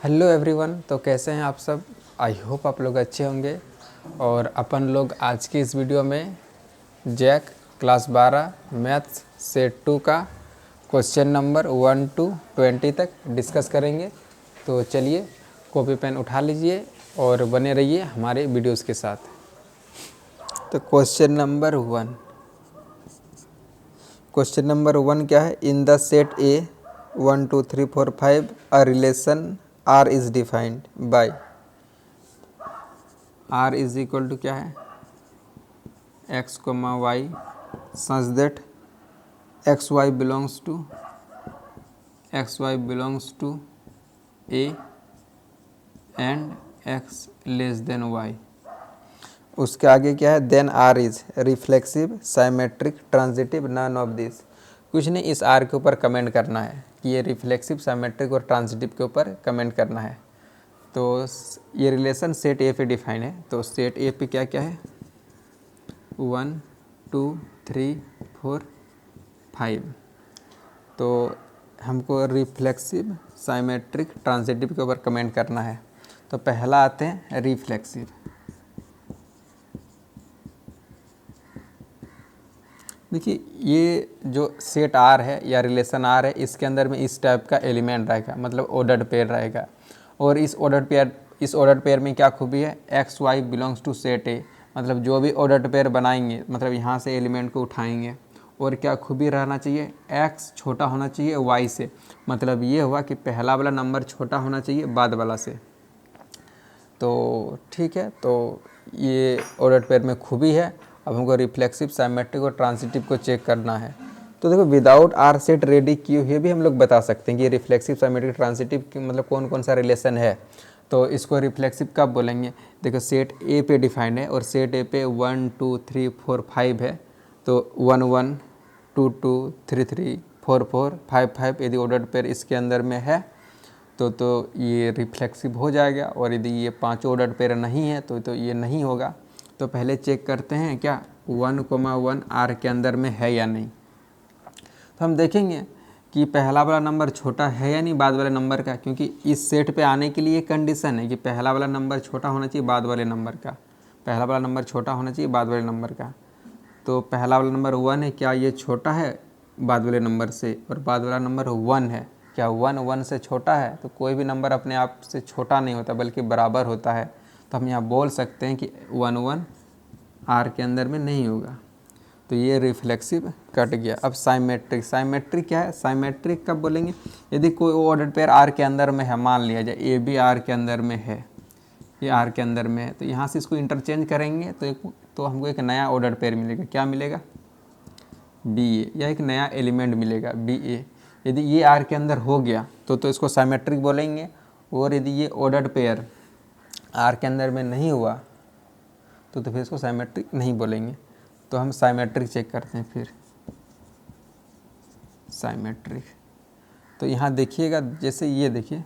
Hello everyone. तो कैसे हैं आप सब? आई होप आप लोग अच्छे होंगे। और अपन लोग आज की इस वीडियो में जैक क्लास 12 मैथ्स सेट 2 का क्वेश्चन नंबर 1 to 20 तक डिस्कस करेंगे। तो चलिए कॉपी पेन उठा लीजिए और बने रहिए हमारे वीडियोस के साथ। तो क्वेश्चन नंबर 1 क्या है? In the set A 1 2 3 4 5 a relation R is defined by R is equal to क्या है? x, y such that xy belongs to A and x less than y। उसके आगे क्या है? Then R is reflexive symmetric transitive none of this. कुछ नहीं, इस R के ऊपर कमेंट करना है कि ये रिफ्लेक्सिव साइमेट्रिक और ट्रांजिटिव के ऊपर कमेंट करना है। तो ये रिलेशन सेट ए पे डिफाइन है। तो सेट ए पे क्या क्या है? 1 2 3 4 5। तो हमको रिफ्लेक्सिव साइमेट्रिक ट्रांजिटिव के ऊपर कमेंट करना है। तो पहला आते हैं रिफ्लेक्सिव। देखिए ये जो सेट आर है या रिलेशन आर है, इसके अंदर में इस टाइप का एलिमेंट रहेगा, मतलब ऑर्डर्ड पेयर रहेगा। और इस ऑर्डर्ड पेयर में क्या खूबी है? X Y belongs to set A, मतलब जो भी ऑर्डर्ड पेयर बनाएंगे, मतलब यहाँ से एलिमेंट को उठाएंगे और क्या खूबी रहना चाहिए? एक्स छोटा होना चाहिए वाई से। मतलब ये हुआ कि पहला वाला नंबर छोटा होना चाहिए बाद वाला से। तो ठीक है, तो ये ऑर्डर्ड पेयर में खूबी है। अब हमको रिफ्लेक्सिव साइमेट्रिक और ट्रांजिटिव को चेक करना है। तो देखो विदाउट आर सेट रेडी किए हुए भी हम लोग बता सकते हैं कि रिफ्लेक्सिव साइमेट्रिक ट्रांजिटिव की मतलब कौन कौन सा रिलेशन है। तो इसको रिफ्लेक्सिव कब बोलेंगे? देखो सेट ए पे डिफाइंड है और सेट ए पे 1 2 3 4 5 है। तो 1 1 2 2 3 3 4 4 5 5 यदि ऑर्डर्ड पेयर इसके अंदर में है तो ये रिफ्लेक्सिव हो जाएगा। और यदि ये पांचों ऑर्डर्ड पेयर नहीं है तो ये नहीं होगा। तो पहले चेक करते हैं क्या 1, 1 आर के अंदर में है या नहीं। तो हम देखेंगे कि पहला वाला नंबर छोटा है या नहीं बाद वाले नंबर का, क्योंकि इस सेट पे आने के लिए कंडीशन है कि पहला वाला नंबर छोटा होना चाहिए बाद वाले नंबर का। पहला वाला नंबर छोटा होना चाहिए बाद वाले नंबर का। तो पहला वाला नंबर 1 है, क्या ये छोटा है बाद वाले नंबर से? और बाद वाला नंबर 1 है, क्या 1 1 से छोटा है? तो कोई भी नंबर अपने आप से छोटा नहीं होता बल्कि बराबर होता है। तो हम यहाँ बोल सकते हैं कि 1 1 आर के अंदर में नहीं होगा। तो ये रिफ्लेक्सिव कट गया। अब साइमेट्रिक क्या है? साइमेट्रिक कब बोलेंगे? यदि कोई ऑर्डर्ड पेयर आर के अंदर में है, मान लिया जाए ए भी आर के अंदर में है, ये आर के अंदर में है, तो यहाँ से इसको इंटरचेंज करेंगे तो हमको एक नया ऑर्डर्ड पेयर मिलेगा। क्या मिलेगा? बी ए, या एक नया एलिमेंट मिलेगा बी ए। यदि ये आर के अंदर हो गया तो इसको साइमेट्रिक बोलेंगे। और यदि ये ऑर्डर्ड पेयर आर के अंदर में नहीं हुआ तो फिर इसको साइमेट्रिक नहीं बोलेंगे। तो हम साइमेट्रिक चेक करते हैं। फिर साइमेट्रिक तो यहाँ देखिएगा, जैसे ये देखिए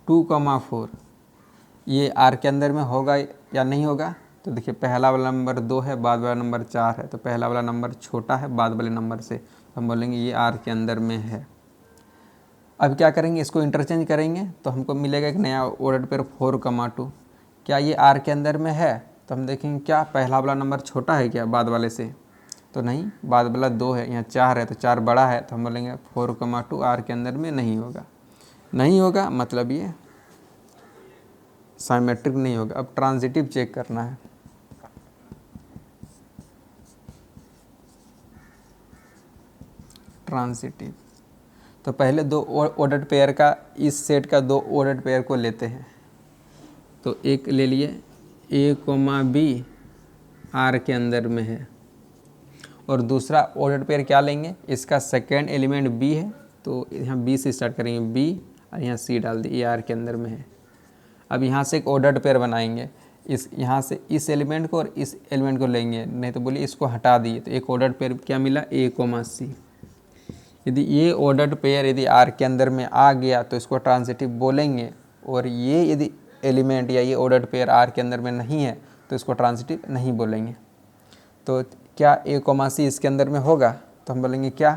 2, 4 ये आर के अंदर में होगा या नहीं होगा? तो देखिए पहला वाला नंबर 2 है, बाद वाला नंबर 4 है, तो पहला वाला नंबर छोटा है बाद वाले नंबर से। तो हम बोलेंगे ये आर के अंदर में है। अब क्या करेंगे? इसको इंटरचेंज करेंगे तो हमको मिलेगा एक नया ऑर्डर्ड पेयर 4, 2। क्या ये आर के अंदर में है? तो हम देखेंगे क्या पहला वाला नंबर छोटा है क्या बाद वाले से? तो नहीं, बाद वाला 2 है, यहाँ 4 है, तो 4 बड़ा है। तो हम बोलेंगे 4, 2 आर के अंदर में नहीं होगा। नहीं होगा मतलब ये साइमेट्रिक नहीं होगा। अब ट्रांजिटिव चेक करना है। ट्रांजिटिव तो पहले दो ऑर्डर्ड पेयर का, इस सेट का दो ऑर्डर्ड पेयर को लेते हैं। तो एक ले लिए ए कोमा बी आर के अंदर में है, और दूसरा ऑर्डर्ड पेयर क्या लेंगे? इसका सेकेंड एलिमेंट बी है, तो यहाँ बी से स्टार्ट करेंगे, बी और यहाँ सी डाल दिए, आर के अंदर में है। अब यहाँ से एक ऑर्डर्ड पेयर बनाएंगे, इस यहाँ से इस एलिमेंट को और इस एलिमेंट को लेंगे, नहीं तो बोलिए इसको हटा दिए। तो एक ऑर्डर्ड पेयर क्या मिला? ए कोमा सी। यदि ये ऑर्डर्ड पेयर यदि आर के अंदर में आ गया तो इसको ट्रांजिटिव बोलेंगे। और ये यदि एलिमेंट या ये ऑर्डर्ड पेयर आर के अंदर में नहीं है तो इसको ट्रांजिटिव नहीं बोलेंगे। तो क्या ए कोमा सी इसके अंदर में होगा? तो हम बोलेंगे क्या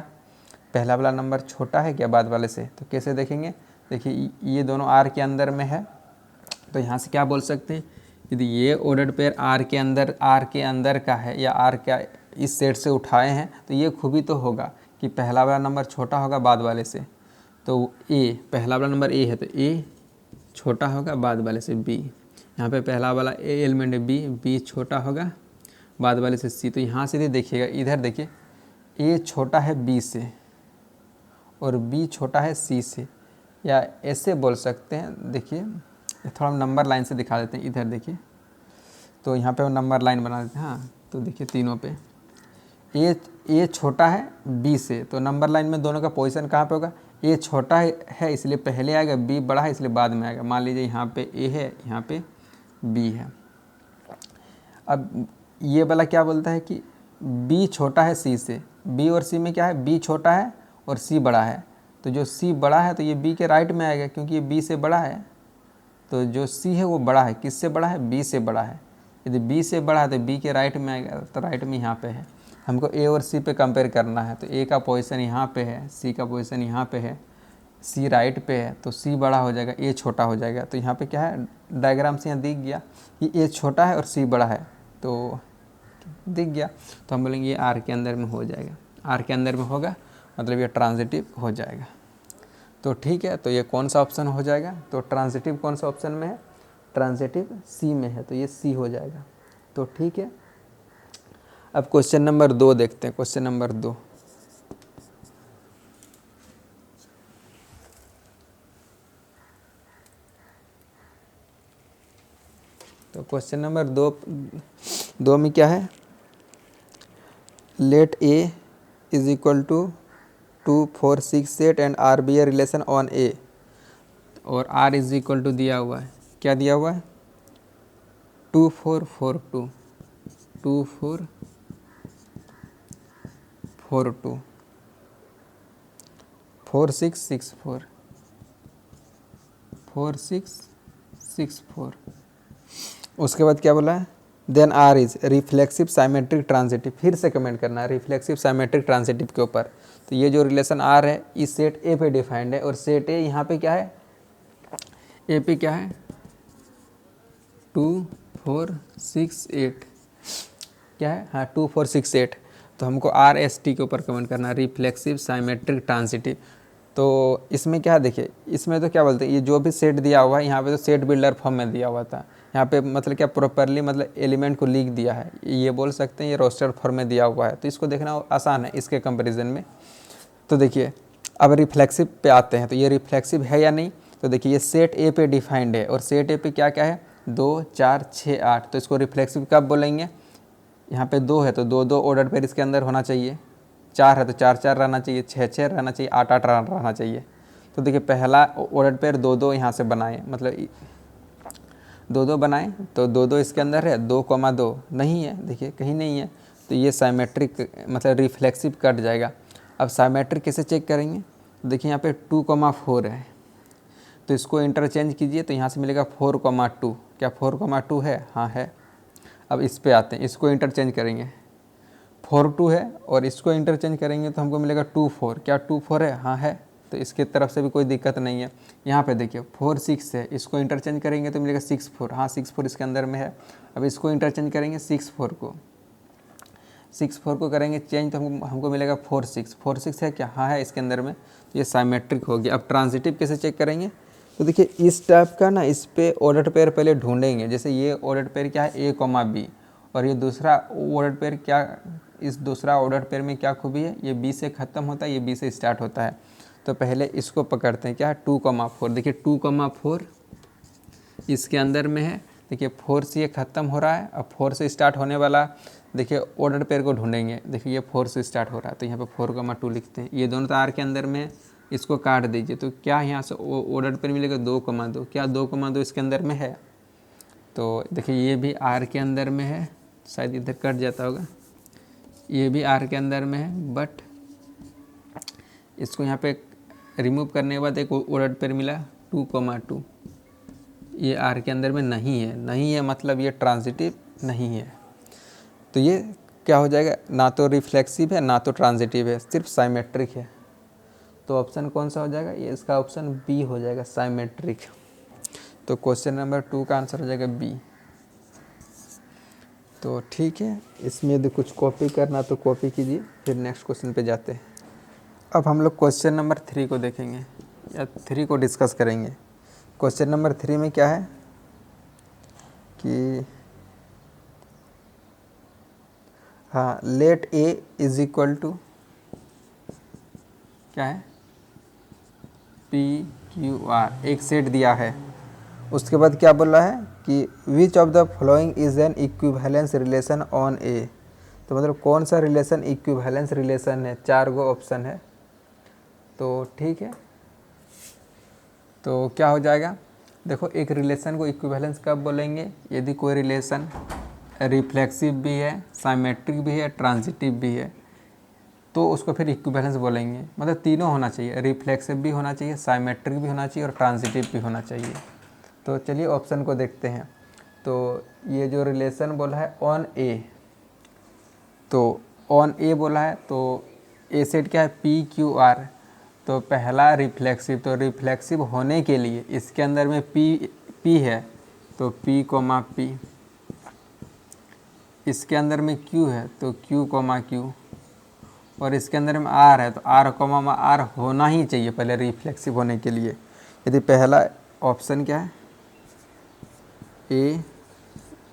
पहला वाला नंबर छोटा है क्या बाद वाले से? तो कैसे देखेंगे? देखिए ये दोनों आर के अंदर में है, तो यहाँ से क्या बोल सकते हैं, यदि ये ऑर्डर्ड पेयर आर के अंदर का है या आर का इस सेट से उठाए हैं, तो ये खूबी तो होगा कि पहला वाला नंबर छोटा होगा बाद वाले से। तो ए, पहला वाला नंबर ए है तो ए छोटा होगा बाद वाले से बी। यहाँ पे पहला वाला ए एलिमेंट है बी, बी छोटा होगा बाद वाले से सी। तो यहाँ से देखिएगा, इधर देखिए ए छोटा है बी से और बी छोटा है सी से, या ऐसे बोल सकते हैं। देखिए थोड़ा नंबर लाइन से दिखा देते हैं, इधर देखिए, तो यहाँ पे नंबर लाइन बना देते हैं। हाँ, तो देखिए तीनों पे ए छोटा है बी से, तो नंबर लाइन में दोनों का पोजीशन कहाँ पे होगा, ए छोटा है इसलिए पहले आएगा, बी बड़ा है इसलिए बाद में आएगा। मान लीजिए यहाँ पे ए है, यहाँ पे बी है। अब ये वाला क्या बोलता है कि बी छोटा है सी से, बी और सी में क्या है, बी छोटा है और सी बड़ा है, तो जो सी बड़ा है तो ये बी के राइट में आएगा क्योंकि ये बी से बड़ा है। तो जो सी है वो बड़ा है, किससे बड़ा है, बी से बड़ा है। यदि बी से बड़ा है तो बी के राइट में आएगा, तो राइट में यहाँ पे है। हमको ए और सी पे कंपेयर करना है, तो ए का पोजीशन यहाँ पे है, सी का पोजीशन यहाँ पे है, सी राइट पे है, तो सी बड़ा हो जाएगा, ए छोटा हो जाएगा। तो यहाँ पे क्या है, डायग्राम से यहाँ दिख गया कि ए छोटा है और सी बड़ा है, तो दिख गया। तो हम बोलेंगे ये आर के अंदर में हो जाएगा, आर के अंदर में होगा मतलब ये ट्रांजिटिव हो जाएगा। तो ठीक है, तो ये कौन सा ऑप्शन हो जाएगा, तो ट्रांजिटिव कौन सा ऑप्शन में है, ट्रांजिटिव सी में है, तो ये सी हो जाएगा। तो ठीक है, अब क्वेश्चन नंबर 2 देखते हैं। क्वेश्चन नंबर 2, तो क्वेश्चन नंबर 2 में क्या है, let A is equal to 2, 4, 6, 8 and R be a relation on A, और आर इज इक्वल टू दिया हुआ है, क्या दिया हुआ है, 2, 4, 4, 2, 2, 4, 4, 2, 4, 6, 6, 4, 4, 6, 6, 4। उसके बाद क्या बोला है, then R is reflexive symmetric transitive. फिर से कमेंट करना है रिफ्लेक्सिव साइमेट्रिक ट्रांजिटिव के ऊपर। तो ये जो रिलेशन आर है इस सेट ए पे डिफाइंड है, और सेट ए यहाँ पे क्या है, ए पे क्या है, 2, 4, 6, 8 क्या है, हाँ 2, 4, 6, 8। तो हमको आर एस टी के ऊपर कमेंट करना है रिफ्लेक्सिव साइमेट्रिक ट्रांजिटिव। तो इसमें क्या देखिए, इसमें तो क्या बोलते हैं, ये जो भी सेट दिया हुआ है यहाँ पे तो सेट बिल्डर फॉर्म में दिया हुआ था, यहाँ पे मतलब क्या प्रॉपरली मतलब एलिमेंट को लिख दिया है, ये बोल सकते हैं ये रोस्टर फॉर्म में दिया हुआ है। तो इसको देखना आसान है इसके कंपैरिजन में। तो देखिए अब रिफ्लेक्सिव पे आते हैं, तो ये रिफ्लेक्सिव है या नहीं। तो देखिए ये सेट ए पे डिफाइंड है, और सेट ए पे क्या क्या है, 2, 4, 6, 8। तो इसको रिफ्लेक्सिव कब बोलेंगे, यहाँ पे 2 है तो 2, 2 ऑर्डर पेयर इसके अंदर होना चाहिए, 4 है तो 4, 4 रहना चाहिए, 6, 6 रहना चाहिए, 8, 8 रहना चाहिए। तो देखिए पहला ऑर्डर पेयर 2, 2 यहाँ से बनाए, मतलब 2, 2 बनाए, तो 2, 2 इसके अंदर है, 2, 2 नहीं है, देखिए कहीं नहीं है। तो ये साइमेट्रिक मतलब रिफ्लेक्सिव कट जाएगा। अब साइमेट्रिक कैसे चेक करेंगे, देखिए यहाँ पे 2, 4 है, तो इसको इंटरचेंज कीजिए, तो यहाँ से मिलेगा 4, 2। क्या 4, 2 है, हाँ है। अब इस पे आते हैं, इसको इंटरचेंज करेंगे, 4, 2 है, और इसको इंटरचेंज करेंगे तो हमको मिलेगा 2, 4। क्या 2, 4 है, हाँ है। तो इसके तरफ से भी कोई दिक्कत नहीं है। यहाँ पे देखिए 4, 6 है, इसको इंटरचेंज करेंगे तो मिलेगा 6, 4। हाँ 6, 4 इसके अंदर में है। अब इसको इंटरचेंज करेंगे 6, 4 को, 6, 4 को करेंगे चेंज, तो हमको मिलेगा 4, 6। 4, 6 है क्या, हाँ है इसके अंदर में। तो ये साइमेट्रिक हो गया। अब ट्रांजिटिव कैसे चेक करेंगे, तो देखिए इस टाइप का ना, इस पे ऑर्डर पेयर पहले ढूंढेंगे। जैसे ये ऑर्डर पेयर क्या है, ए, बी, और ये दूसरा ऑर्डर पेयर क्या, इस दूसरा ऑर्डर पेयर में क्या खूबी है, ये बी से ख़त्म होता है, ये बी से स्टार्ट होता है। तो पहले इसको पकड़ते हैं, क्या है 2, 4। देखिए 2, 4 इसके अंदर में है। देखिए 4 से ये ख़त्म हो रहा है, अब 4 से स्टार्ट होने वाला देखिए ऑर्डर पेयर को ढूंढेंगे। देखिए ये 4 से स्टार्ट हो रहा है, तो यहाँ पे 4, 2 लिखते हैं। ये दोनों तो आर के अंदर में, इसको काट दीजिए, तो क्या यहाँ से ऑर्डर पेयर मिलेगा 2, 2। क्या 2, 2 इसके अंदर में है। तो देखिए ये भी आर के अंदर में है, शायद इधर कट जाता होगा, ये भी आर के अंदर में है, बट इसको यहाँ पे रिमूव करने के बाद एक ऑर्डर पेयर मिला 2, 2। ये आर के अंदर में नहीं है, नहीं है मतलब ये ट्रांजिटिव नहीं है। तो ये क्या हो जाएगा, ना तो रिफ्लेक्सिव है ना तो ट्रांजिटिव है, सिर्फ साइमेट्रिक है। तो ऑप्शन कौन सा हो जाएगा, ये इसका ऑप्शन बी हो जाएगा, साइमेट्रिक। तो क्वेश्चन नंबर 2 का आंसर हो जाएगा बी। तो ठीक है, इसमें यदि कुछ कॉपी करना तो कॉपी कीजिए, फिर नेक्स्ट क्वेश्चन पे जाते हैं। अब हम लोग क्वेश्चन नंबर 3 को देखेंगे या 3 को डिस्कस करेंगे। क्वेश्चन नंबर 3 में क्या है कि हाँ, let A is equal to क्या है, पी क्यू आर, एक सेट दिया है। उसके बाद क्या बोल रहा है कि which of the following is an equivalence relation on A. तो मतलब कौन सा रिलेशन इक्विवेलेंस रिलेशन है, 4 गो ऑप्शन है। तो ठीक है, तो क्या हो जाएगा, देखो एक रिलेशन को इक्विवेलेंस कब बोलेंगे, यदि कोई रिलेशन रिफ्लेक्सिव भी है, साइमेट्रिक भी है, ट्रांजिटिव भी है, तो उसको फिर इक्विवेलेंस बोलेंगे। मतलब तीनों होना चाहिए, रिफ्लेक्सिव भी होना चाहिए, साइमेट्रिक भी होना चाहिए और ट्रांजिटिव भी होना चाहिए। तो चलिए ऑप्शन को देखते हैं। तो ये जो रिलेशन बोला है ऑन ए, तो ऑन ए बोला है, तो ए सेट क्या है, पी क्यू आर। तो पहला रिफ्लेक्सिव, तो रिफ्लेक्सिव होने के लिए इसके अंदर में पी है, तो पी कोमा पी। इसके अंदर में क्यू है, तो क्यू कोमा क्यू। और इसके अंदर में आर है, तो आर कोमा आर होना ही चाहिए पहले रिफ्लेक्सिव होने के लिए। यदि पहला ऑप्शन क्या है, ए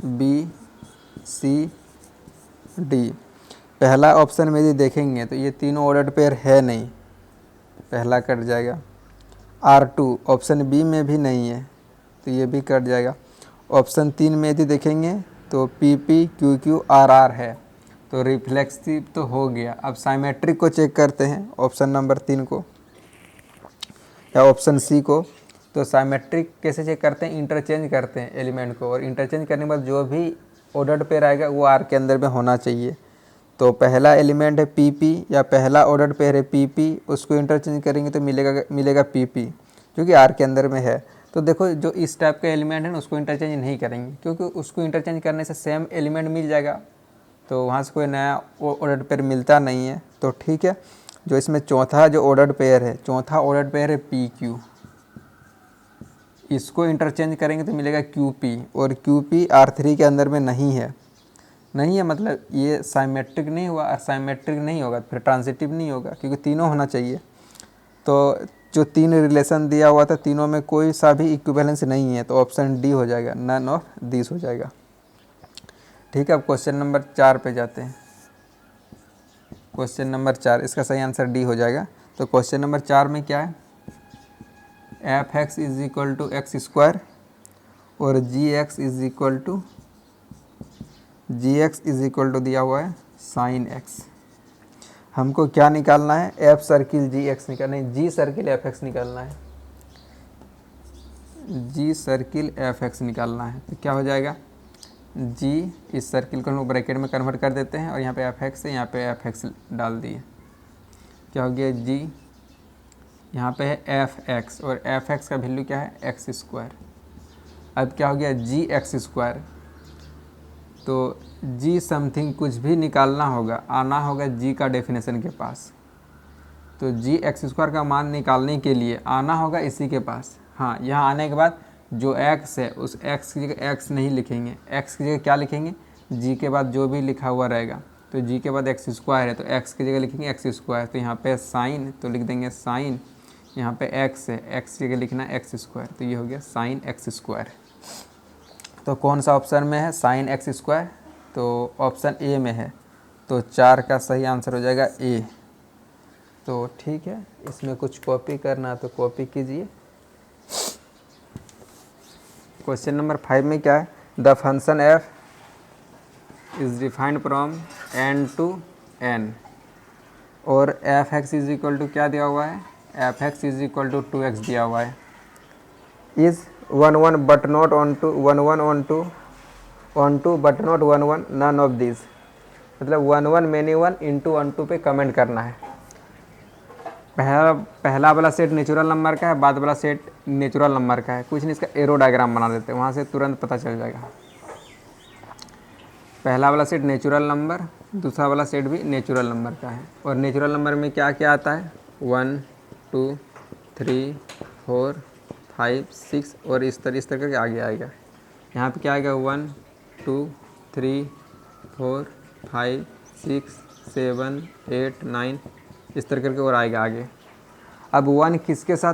बी सी डी, पहला ऑप्शन में यदि देखेंगे तो ये तीनों ऑर्डर्ड पेयर है नहीं, पहला कट जाएगा। R2 ऑप्शन बी में भी नहीं है, तो ये भी कट जाएगा। ऑप्शन 3 में यदि देखेंगे तो PP QQ RR है, तो रिफ्लेक्सिव तो हो गया। अब साइमेट्रिक को चेक करते हैं, ऑप्शन नंबर 3 को या ऑप्शन सी को। तो साइमेट्रिक कैसे चेक करते हैं, इंटरचेंज करते हैं एलिमेंट को, और इंटरचेंज करने के बाद जो भी ऑर्डर्ड पेयर आएगा वो R के अंदर में होना चाहिए। तो पहला एलिमेंट है PP या पहला ऑर्डर्ड पेयर है PP, उसको इंटरचेंज करेंगे तो मिलेगा PP जो कि R के अंदर में है। तो देखो जो इस टाइप का एलिमेंट है ना, उसको इंटरचेंज नहीं करेंगे, क्योंकि उसको इंटरचेंज करने से सेम एलिमेंट मिल जाएगा, तो वहाँ से कोई नया ऑर्डर्ड पेयर मिलता नहीं है। तो ठीक है, जो इसमें चौथा जो ऑर्डर्ड पेयर है, चौथा ऑर्डर्ड पेयर है PQ, इसको इंटरचेंज करेंगे तो मिलेगा QP, और QP R3 के अंदर में नहीं है। मतलब ये साइमेट्रिक नहीं हुआ, और साइमेट्रिक नहीं होगा फिर ट्रांजिटिव नहीं होगा, क्योंकि तीनों होना चाहिए। तो जो 3 रिलेशन दिया हुआ था, तीनों में कोई सा भी इक्विवेलेंस नहीं है, तो ऑप्शन डी हो जाएगा, नन ऑफ दिस हो जाएगा। ठीक है, अब क्वेश्चन नंबर 4 पे जाते हैं। क्वेश्चन नंबर 4, इसका सही आंसर डी हो जाएगा। तो क्वेश्चन नंबर 4 में क्या है, f x is equal to x square और g x is equal to दिया हुआ है साइन एक्स। हमको क्या निकालना है, एफ सर्किल जी एक्स निकालना है, जी सर्किल एफ एक्स निकालना है, जी सर्किल एफ एक्स निकालना है। तो क्या हो जाएगा, जी, इस सर्किल को हम लोग ब्रैकेट में कन्वर्ट कर देते हैं, और यहाँ पे एफ एक्स है, यहाँ पे एफ एक्स डाल दिए। क्या हो गया, जी, यहाँ पे है एफ एक्स, और एफ एक्स का वैल्यू क्या है, एक्स स्क्वायर। अब क्या हो गया, जी एक्स स्क्वायर। तो जी समथिंग कुछ भी निकालना होगा, आना होगा जी का डेफिनेशन के पास। तो जी एक्स स्क्वायर का मान निकालने के लिए आना होगा इसी के पास। हाँ, यहाँ आने के बाद जो एक्स है, उस एक्स की जगह एक्स नहीं लिखेंगे, एक्स की जगह क्या लिखेंगे, जी के बाद जो भी लिखा हुआ रहेगा। तो जी के बाद एक्स स्क्वायर है, तो एक्स की जगह लिखेंगे एक्स स्क्वायर। तो यहाँ पे साइन, तो लिख देंगे साइन, यहाँ पे एक्स है, एक्स की जगह लिखना है एक्स स्क्वायर, तो ये हो गया साइन एक्स स्क्वायर। तो कौन सा ऑप्शन में है, साइन एक्स स्क्वायर, तो ऑप्शन ए में है। तो 4 का सही आंसर हो जाएगा ए। तो ठीक है, इसमें कुछ कॉपी करना तो कॉपी कीजिए। क्वेश्चन नंबर 5 में क्या है, the function f is defined from n to n, और f x is equal to क्या दिया हुआ है, f x is equal to 2x दिया हुआ है। Is 1 1 but not onto 1 1 onto but not 1 1 none of this, मतलब 1 1 many 1 into 1 2 पे कमेंट करना है। पहला वाला सेट नेचुरल नंबर का है, बाद वाला सेट नेचुरल नंबर का है। कुछ नहीं, इसका एरो डायग्राम बना देते हैं, वहाँ से तुरंत पता चल जाएगा। पहला वाला सेट नेचुरल नंबर, दूसरा वाला सेट भी नेचुरल नंबर का है। और नेचुरल नंबर में क्या क्या आता है, 1 2 3 4 5 6 और इस तरह करके आगे आएगा। यहाँ पे क्या आएगा 1 2 3 4 5 6 7 8 9 इस तरह करके और आएगा आगे। अब 1 किसके साथ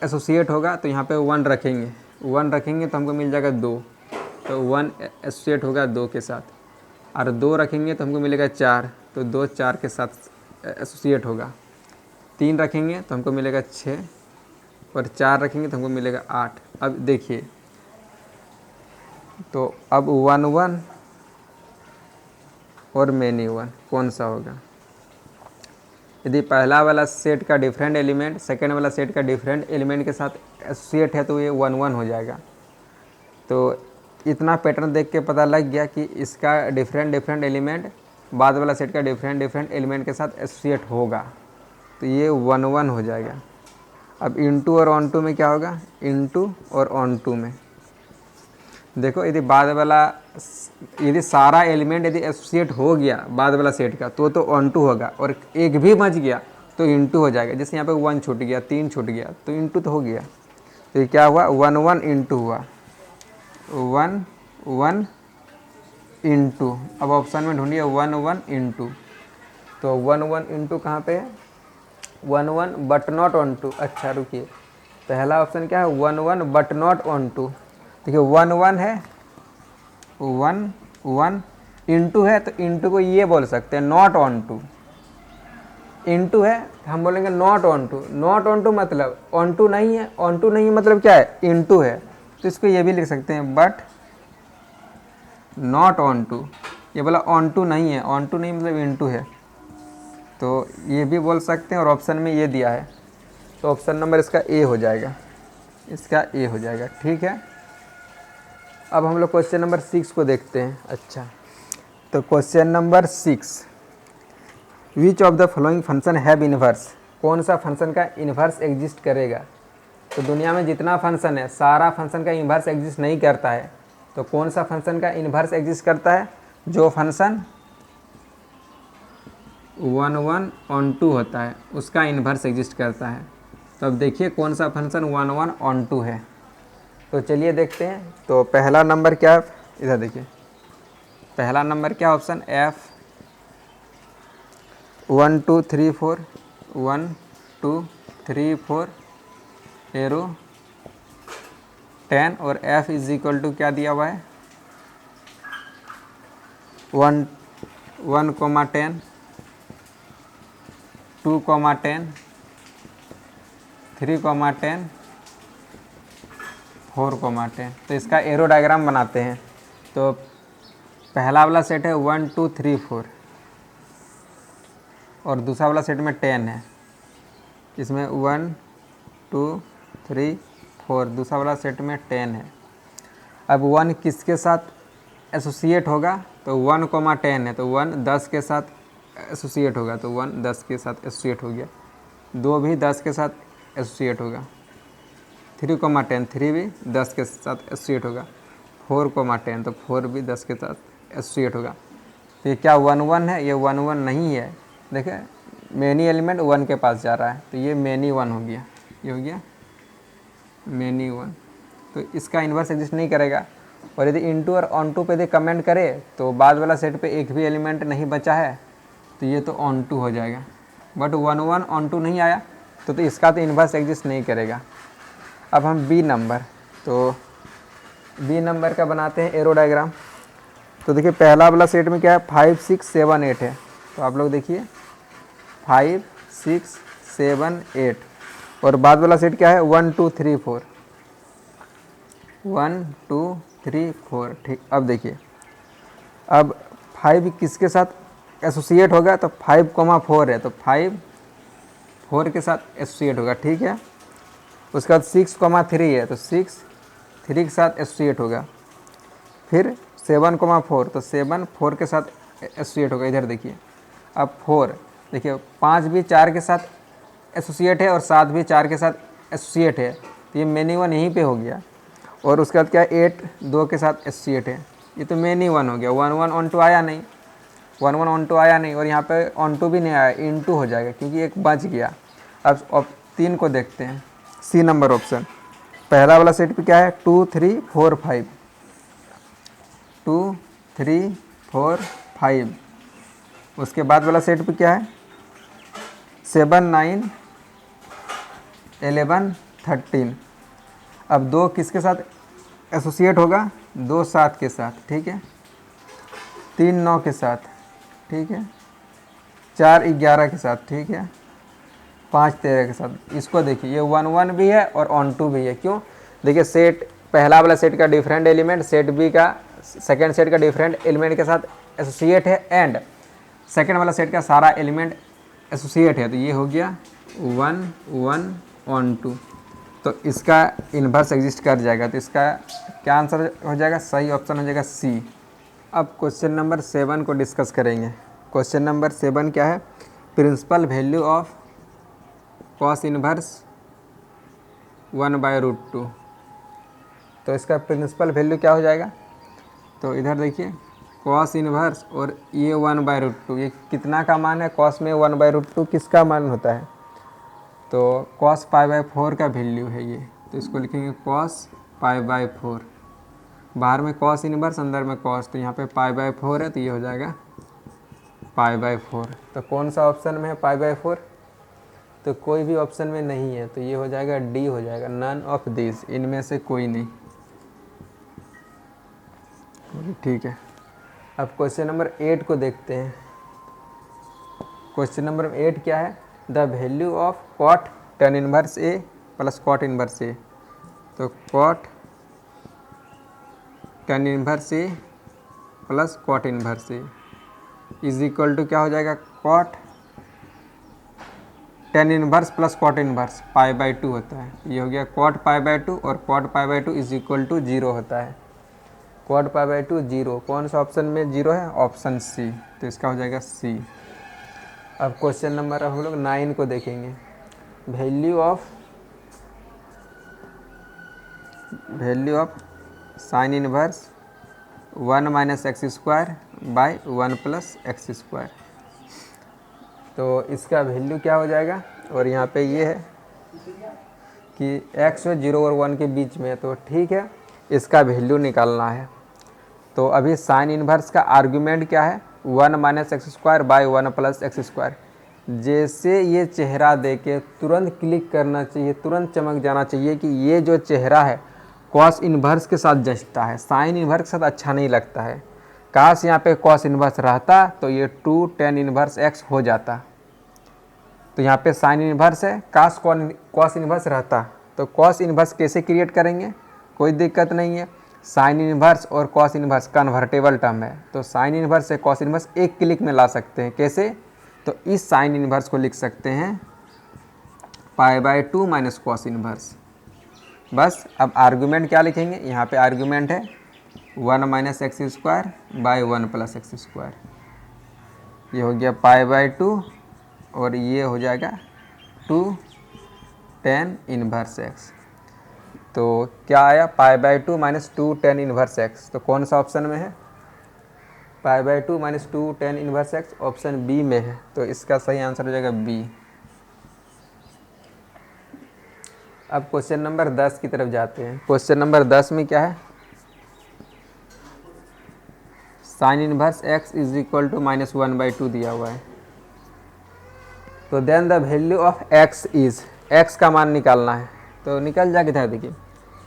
एसोसिएट होगा, तो यहाँ पे 1 रखेंगे, 1 रखेंगे तो हमको मिल जाएगा 2, तो 1 एसोसिएट होगा 2 के साथ, और 2 रखेंगे तो हमको मिलेगा 4, तो 2 4 के साथ एसोसिएट होगा। 3 रखेंगे तो हमको मिलेगा 6, और 4 रखेंगे तो हमको मिलेगा 8। अब देखिए, तो अब 1 1 और मैनी 1 कौन सा होगा? यदि पहला वाला सेट का डिफरेंट एलिमेंट सेकेंड वाला सेट का डिफरेंट एलिमेंट के साथ एसोसिएट है तो ये 1 1 हो जाएगा। तो इतना पैटर्न देख के पता लग गया कि इसका डिफरेंट एलिमेंट बाद वाला सेट का डिफरेंट एलिमेंट के साथ एसोसिएट होगा, तो ये 1 1 हो जाएगा। अब इनटू और ऑन टू में क्या होगा? इनटू और ऑन टू में देखो, यदि सारा एलिमेंट यदि एसोसिएट हो गया बाद वाला सेट का तो ऑन टू होगा, और एक भी बच गया तो इनटू हो जाएगा। जैसे यहाँ पे 1 छूट गया, 3 छूट गया, तो इनटू तो हो गया। तो ये क्या हुआ? 1 1 इंटू हुआ, 1 1 इंटू। अब ऑप्शन में ढूंढिए 1 1 इंटू, तो 1 1 इंटू कहाँ पे है? 1 1 बट नॉट ऑन टू। अच्छा रुकिए, पहला ऑप्शन क्या है? 1 1 बट नॉट ऑन टू। देखिए 1 1 है, 1 1 इंटू है, तो इंटू को ये बोल सकते हैं नॉट ऑन टू। इंटू है हम बोलेंगे not onto. Not onto मतलब ऑन टू नहीं है, ऑन टू नहीं मतलब क्या है? इंटू है। तो इसको ये भी लिख सकते हैं बट नॉट ऑन टू। ये बोला ऑन टू नहीं है, ऑन टू नहीं मतलब इंटू है, तो ये भी बोल सकते हैं। और ऑप्शन में ये दिया है, तो ऑप्शन नंबर इसका ए हो जाएगा, इसका ए हो जाएगा। ठीक है, अब हम लोग क्वेश्चन नंबर 6 को देखते हैं। अच्छा, तो question number 6, which of the following function have inverse? कौन सा फंक्शन का इन्वर्स एग्जिस्ट करेगा? तो दुनिया में जितना फंक्शन है सारा फंक्शन का इन्वर्स एग्जिस्ट नहीं करता है, तो कौन सा फंक्शन का इन्वर्स एग्जिस्ट करता है? जो फंक्शन 1 1 ऑन टू होता है उसका इन्वर्स एग्जिस्ट करता है। तो अब देखिए कौन सा फंक्शन 1 1 ऑन टू है, तो चलिए देखते हैं। तो पहला नंबर क्या है? इधर देखिए, पहला नंबर क्या ऑप्शन? F 1 2 3 4 1 2 3 4 एरो 10, और F इज इक्वल टू क्या दिया हुआ है? 1 1 10 2 10 3 10 4 10। तो इसका एरो डायग्राम बनाते हैं। तो पहला वाला सेट है 1 2 3 4, और दूसरा वाला सेट में 10 है। इसमें 1 2 3 4, दूसरा वाला सेट में 10 है। अब 1 किसके साथ एसोसिएट होगा? तो 1 10 है, तो 1 10 के साथ एसोसिएट होगा, तो 1 10 के साथ एसोसिएट हो गया। 2 भी 10 के साथ एसोसिएट होगा। 3 10, 3 भी 10 के साथ एसोसिएट होगा। 4 10, तो 4 भी 10 के साथ एसोसिएट होगा। तो ये क्या 1 1 है? ये 1 1 नहीं है। देखिए मैनी एलिमेंट 1 के पास जा रहा है, तो ये मैनी 1 हो गया, ये हो गया मैनी 1। तो इसका इन्वर्स एग्जिस्ट नहीं करेगा। और यदि इनटू और ऑन टू पे यदि कमेंट करे तो बाद वाला सेट पे एक भी एलिमेंट नहीं बचा है, तो ये तो ऑन टू हो जाएगा। बट 1 1 ऑन टू नहीं आया, तो इसका तो इन्वर्स एग्जिस्ट नहीं करेगा। अब हम बी नंबर, तो बी नंबर का बनाते हैं एरो डायग्राम। तो देखिए पहला वाला सेट में क्या है? 5 6 7 8 है। तो आप लोग देखिए 5 6 7 8, और बाद वाला सेट क्या है? 1 2 3 4, 1 2 3 4। ठीक, अब देखिए, अब 5 किसके साथ एसोसिएट होगा? तो 5 4 है, तो 5 4 के साथ एसोसिएट होगा। ठीक है, उसके बाद 6 3 है, तो 6 3 के साथ एसोसिएट होगा। फिर 7 4, तो 7 4 के साथ एसोसिएट होगा। इधर देखिए, अब 4 देखिए 5 भी 4 के साथ एसोसिएट है और 7 भी 4 के साथ एसोसिएट है, तो ये मैनी 1 यहीं पे हो गया। और उसके बाद क्या? 8 2 के साथ एसोसिएट है, ये तो मैनी 1 हो गया। 1 1 ऑन टू आया नहीं, 1 1 ऑन टू आया नहीं, और यहाँ पे ऑन टू भी नहीं आया, इन टू हो जाएगा क्योंकि एक बच गया। अब 3 को देखते हैं, सी नंबर ऑप्शन। पहला वाला सेट पे क्या है 2 3 4 5, 2 3 4 5। उसके बाद वाला सेट पे क्या है 7 9 11 13। अब 2 किसके साथ एसोसिएट होगा, 2 7 के साथ, ठीक है, 3 9 के साथ, ठीक है, 4 11 के साथ, ठीक है, 5 13 के साथ। इसको देखिए ये 1 1 भी है और ऑन टू भी है। क्यों, देखिए सेट पहला वाला सेट का डिफरेंट एलिमेंट सेट बी का सेकेंड सेट का डिफरेंट एलिमेंट के साथ एसोसिएट है, एंड सेकेंड वाला सेट का सारा एलिमेंट एसोसिएट है। तो ये हो गया 1 1 ऑन टू, तो इसका इन्वर्स एग्जिस्ट कर जाएगा। तो इसका क्या आंसर हो जाएगा, सही ऑप्शन हो जाएगा सी। अब क्वेश्चन नंबर 7 को डिस्कस करेंगे। क्वेश्चन नंबर 7 क्या है, principal value of cos inverse 1/√2। तो इसका प्रिंसिपल वैल्यू क्या हो जाएगा, तो इधर देखिए कॉस इन्वर्स और ये 1/√2, ये कितना का मान है, कॉस में 1/√2 किसका मान होता है, तो कॉस π/4 का वैल्यू है ये। तो इसको लिखेंगे कॉस π/4, बाहर में कॉस इनवर्स अंदर में कॉस, तो यहाँ पे π/4 है, तो ये हो जाएगा π/4। तो कौन सा ऑप्शन में है π/4, तो कोई भी ऑप्शन में नहीं है, तो ये हो जाएगा डी हो जाएगा, नन ऑफ दिस, इनमें से कोई नहीं। ठीक है, अब क्वेश्चन नंबर 8 को देखते हैं। क्वेश्चन नंबर 8 क्या है, the value of cot tan inverse A plus cot inverse A. तो cot tan inverse A plus cot inverse A is equal to क्या हो जाएगा, cot tan inverse plus cot inverse π/2 होता है। ये हो गया कॉट π/2 और कॉट π/2 इज इक्वल टू 0 होता है। कॉट π/2 0, कौन सा ऑप्शन में 0 है, ऑप्शन सी। तो इसका हो जाएगा सी। अब क्वेश्चन नंबर हम लोग 9 को देखेंगे। Value of sine inverse 1 - x²/1 + x²। तो इसका वैल्यू क्या हो जाएगा, और यहाँ पे ये है कि x जो 0 और 1 के बीच में है, तो ठीक है, इसका वैल्यू निकालना है। तो अभी साइन इनवर्स का आर्गुमेंट क्या है, 1 - x²/1 + x²। जैसे ये चेहरा देके तुरंत क्लिक करना चाहिए, तुरंत चमक जाना चाहिए कि ये जो चेहरा है कॉस इनवर्स के साथ जचता है, साइन इनवर्स के साथ अच्छा नहीं लगता है। काश यहाँ पे कॉस इनवर्स रहता तो ये 2 tan इनवर्स x हो जाता। तो यहाँ पे साइन इनवर्स है, काश कॉस इनवर्स रहता। तो कॉस इनवर्स कैसे क्रिएट करेंगे, कोई दिक्कत नहीं है। साइन इनवर्स और कॉस इनवर्स कन्वर्टेबल टर्म है, तो साइन इनवर्स से कॉस इनवर्स एक क्लिक में ला सकते हैं। कैसे, तो इस साइन इनवर्स को लिख सकते हैं π/2 - कॉस इनवर्स। बस अब आर्गुमेंट क्या लिखेंगे, यहाँ पे आर्गुमेंट है 1 - x²/1 + x²। ये हो गया π/2 और ये हो जाएगा 2 tan इनवर्स x। तो क्या आया, π/2 - 2 tan इनवर्स x। तो कौन सा ऑप्शन में है, π/2 - 2 tan inverse x option B में है। तो इसका सही आंसर हो जाएगा बी। अब क्वेश्चन नंबर 10 की तरफ जाते हैं। क्वेश्चन नंबर 10 में क्या है, sine inverse x is equal to -1/2 दिया हुआ है। तो then the value of x is, x का मान निकालना है। तो निकल जा किधर, देखिए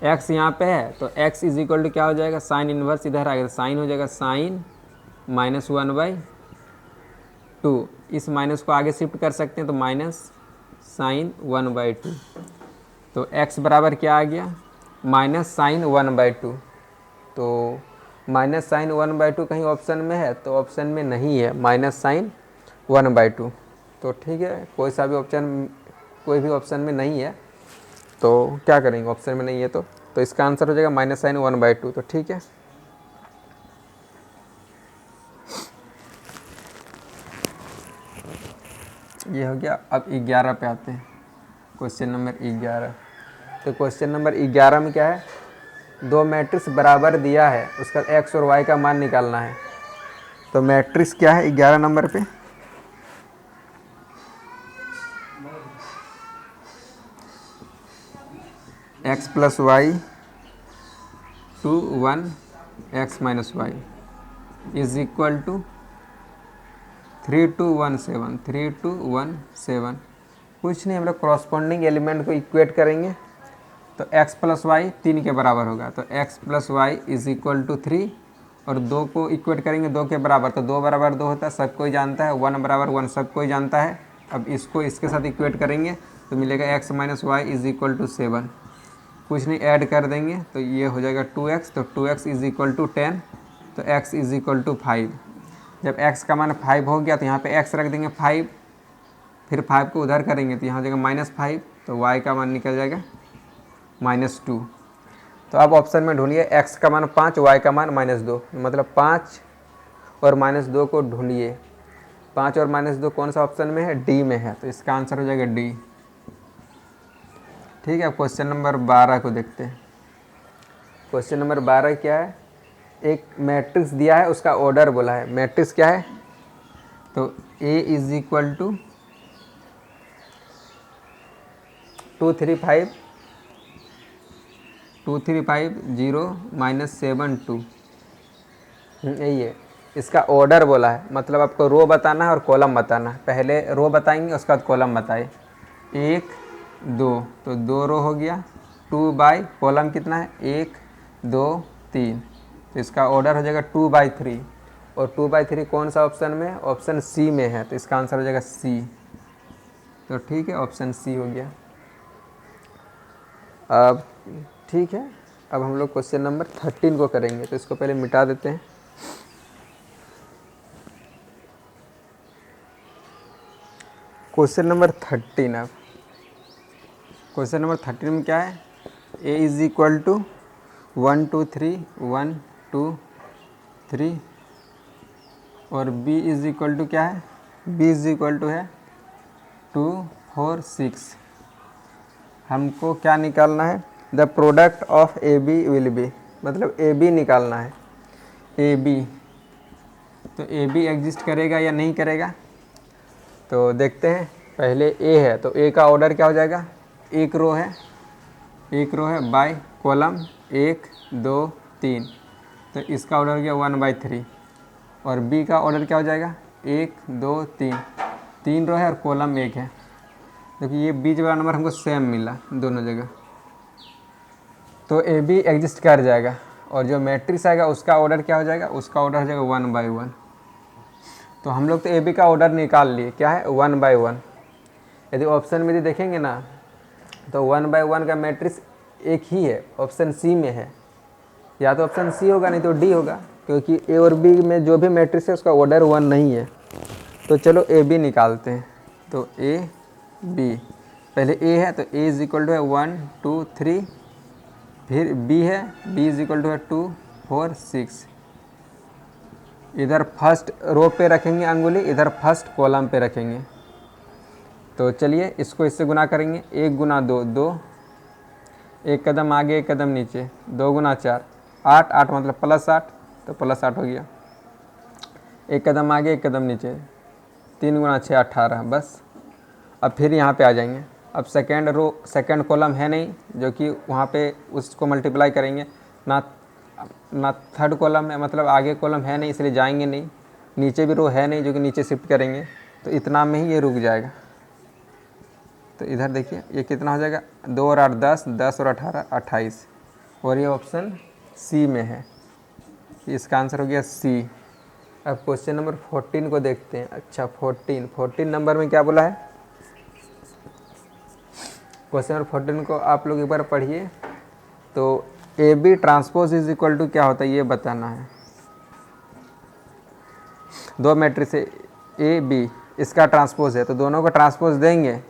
x यहाँ पे है, तो x इज इक्वल टू क्या हो जाएगा, साइन इनवर्स इधर आ गया, साइन हो जाएगा साइन -1/2। इस माइनस को आगे शिफ्ट कर सकते हैं, तो माइनस साइन 1/2। तो x बराबर क्या आ गया, -sin 1/2। तो -sin 1/2 कहीं ऑप्शन में है, तो ऑप्शन में नहीं है, -sin 1/2। तो ठीक है, कोई भी ऑप्शन में नहीं है, तो क्या करेंगे, ऑप्शन में नहीं है तो इसका आंसर हो जाएगा -sin 1/2। तो ठीक है, ये हो गया। अब 11 पे आते हैं, क्वेश्चन नंबर 11। तो क्वेश्चन नंबर 11 में क्या है, दो मैट्रिक्स बराबर दिया है, उसका x और y का मान निकालना है। तो मैट्रिक्स क्या है 11 नंबर पे, x plus y to 1 x minus y is equal to 3217 कुछ नहीं, हम लोग कॉरस्पॉन्डिंग एलिमेंट को इक्वेट करेंगे तो x प्लस वाई 3 के बराबर होगा, तो x plus y is equal to 3 और 2 को इक्वेट करेंगे 2 के बराबर, तो 2 बराबर 2 होता है, सब कोई जानता है, 1 बराबर 1 सब कोई जानता है। अब इसको इसके साथ इक्वेट करेंगे तो मिलेगा x minus y is equal to 7, कुछ नहीं ऐड कर देंगे तो ये हो जाएगा 2x, तो 2x इज इक्वल टू 10, तो x इज इक्वल टू 5। जब x का मान 5 हो गया तो यहाँ पे x रख देंगे 5, फिर 5 को उधर करेंगे तो यहाँ हो जाएगा -5, तो y का मान निकल जाएगा -2। तो अब ऑप्शन में ढूंढिए x का मान 5, y का मान -2, मतलब 5 और -2 को ढूंढिए। 5 और -2 कौन सा ऑप्शन में है? डी में है, तो इसका आंसर हो जाएगा डी। ठीक है, क्वेश्चन नंबर 12 को देखते हैं। क्वेश्चन नंबर 12 क्या है? एक मैट्रिक्स दिया है, उसका ऑर्डर बोला है। मैट्रिक्स क्या है? तो A इज इक्वल टू 2 3 5 2 3 5 0 -7 2, यही है। इसका ऑर्डर बोला है, मतलब आपको रो बताना है और कॉलम बताना है। पहले रो बताएंगे, उसके बाद कॉलम बताए। 1 2, तो 2 रो हो गया। 2 बाई कॉलम कितना है? 1 2 3, तो इसका ऑर्डर हो जाएगा 2 बाई 3, और 2 बाई 3 कौन सा ऑप्शन में है? ऑप्शन सी में है, तो इसका आंसर हो जाएगा सी। तो ठीक है, ऑप्शन सी हो गया। अब ठीक है, अब हम लोग क्वेश्चन नंबर 13 को करेंगे, तो इसको पहले मिटा देते हैं। क्वेश्चन नंबर 13, अब क्वेश्चन नंबर 13 में क्या है? A इज इक्वल टू 1 2 3 1 2 3 और B इज इक्वल टू क्या है? B इज इक्वल टू है 2 4 6। हमको क्या निकालना है? The product of A B will be, मतलब ए बी निकालना है। ए बी, तो ए बी एग्जिस्ट करेगा या नहीं करेगा? तो देखते हैं। पहले ए है, तो ए का ऑर्डर क्या हो जाएगा? एक रो है बाय कॉलम 1 2 3, तो इसका ऑर्डर हो गया 1/3। और बी का ऑर्डर क्या हो जाएगा? 1 2 3, 3 रो है और कॉलम 1 है। देखिए ये बीच वाला नंबर हमको सेम मिला दोनों जगह, तो ए बी एग्जिस्ट कर जाएगा। और जो मैट्रिक्स आएगा उसका ऑर्डर क्या हो जाएगा? उसका ऑर्डर हो जाएगा 1/1। तो हम लोग तो ए बी का ऑर्डर निकाल लिए, क्या है? 1/1। यदि ऑप्शन में यदि देखेंगे ना, तो 1/1 का मैट्रिक्स एक ही है, ऑप्शन सी में है। या तो ऑप्शन सी होगा, नहीं तो डी होगा, क्योंकि ए और बी में जो भी मैट्रिक्स है उसका ऑर्डर 1 नहीं है। तो चलो ए बी निकालते हैं। तो ए बी, पहले ए है तो ए इज इक्वल टू है 1 2 3, फिर बी है, बी इज इक्वल टू है 2 4 6। इधर फर्स्ट रो पे रखेंगे अंगुली, इधर फर्स्ट कॉलम पे रखेंगे। तो चलिए इसको इससे गुना करेंगे। 1 गुना 2 2, एक कदम आगे एक कदम नीचे, 2 गुना 4 8 8, मतलब +8, तो +8 हो गया। एक कदम आगे एक कदम नीचे, 3 गुना 6 18, बस। अब फिर यहाँ पे आ जाएंगे। अब सेकेंड रो सेकेंड कॉलम है नहीं, जो कि वहाँ पे उसको मल्टीप्लाई करेंगे ना थर्ड कॉलम है, मतलब आगे कॉलम है नहीं, इसलिए जाएंगे नहीं। नीचे भी रो है नहीं, जो कि नीचे शिफ्ट करेंगे, तो इतना में ही ये रुक जाएगा। तो इधर देखिए ये कितना हो जाएगा? 2 और 8 10, 10 और 18 28, और ये ऑप्शन सी में है। इसका आंसर हो गया सी। अब क्वेश्चन नंबर 14 को देखते हैं। अच्छा 14 नंबर में क्या बोला है? क्वेश्चन नंबर 14 को आप लोग एक बार पढ़िए। तो A B transpose is equal to क्या होता है ये बताना है। दो मैट्रिक्स है ए बी, इसका ट्रांसपोज है, तो दोनों को ट्रांसपोज देंगे,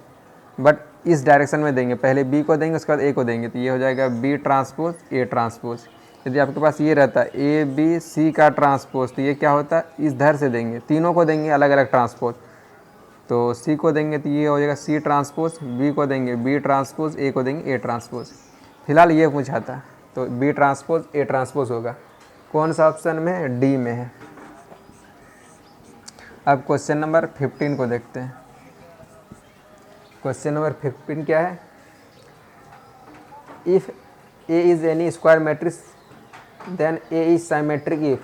बट इस डायरेक्शन में देंगे। पहले बी को देंगे, उसके बाद ए को देंगे, तो ये हो जाएगा बी ट्रांसपोज ए ट्रांसपोज। यदि आपके पास ये रहता है ए बी सी का ट्रांसपोज, तो ये क्या होता है? इस धर से देंगे, तीनों को देंगे अलग अलग ट्रांसपोज। तो सी को देंगे तो ये हो जाएगा सी ट्रांसपोज, बी को देंगे बी ट्रांसपोज, ए को देंगे ए ट्रांसपोज। फिलहाल ये पूछा था, तो बी ट्रांसपोज ए ट्रांसपोज होगा। कौन सा ऑप्शन में है? डी में है। अब क्वेश्चन नंबर 15 को देखते हैं। क्वेश्चन नंबर 15 क्या है? If A is any square matrix then A is symmetric if.